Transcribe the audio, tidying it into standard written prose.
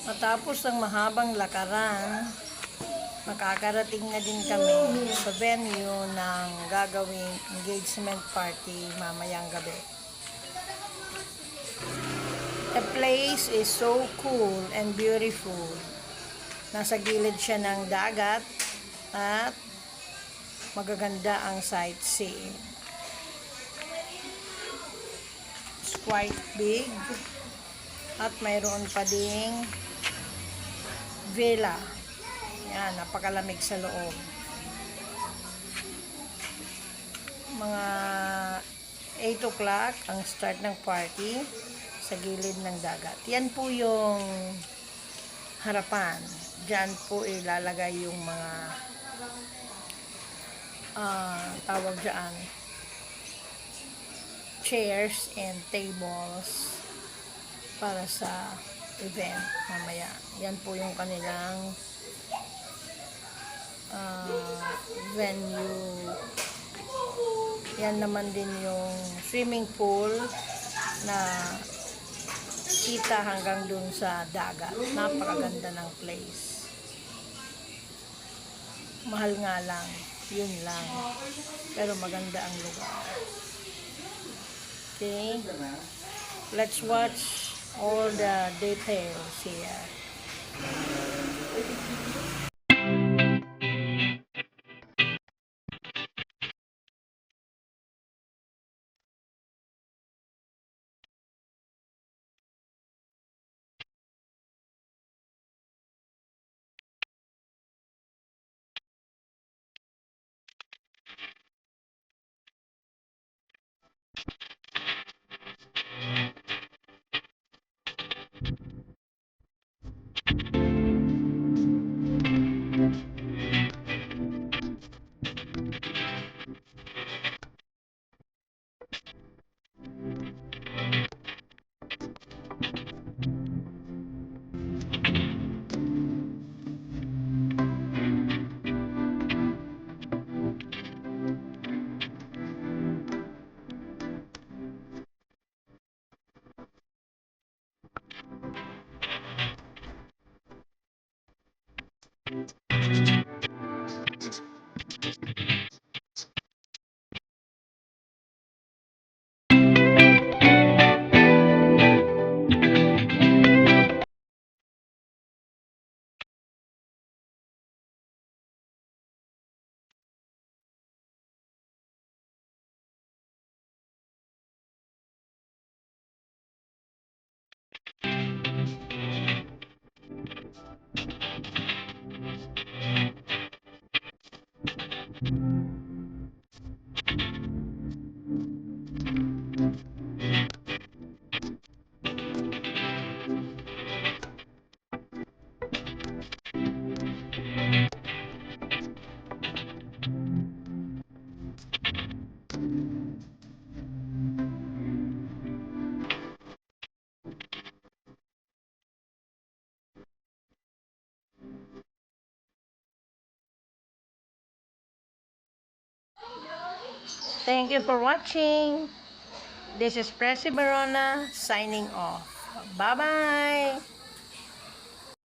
Matapos ang mahabang lakaran, makakarating na din kami sa venue ng gagawing engagement party mamayang gabi. The place is so cool and beautiful. Nasa gilid siya ng dagat at magaganda ang sightseeing. It's quite big at mayroon pa ding villa. Yan, napakalamig sa loob. Mga 8 o'clock ang start ng party sa gilid ng dagat. Yan po yung harapan. Diyan po ilalagay yung mga tawag dyan, chairs and tables para sa event mamaya. Yan po yung kanilang venue. Yan naman din yung swimming pool na kita hanggang dun sa dagat. Napakaganda ng place. Mahal nga lang, yun lang, pero maganda ang lugar. Okay, let's watch all the details here. Thank you for watching. This is Presi Barona signing off. Bye-bye.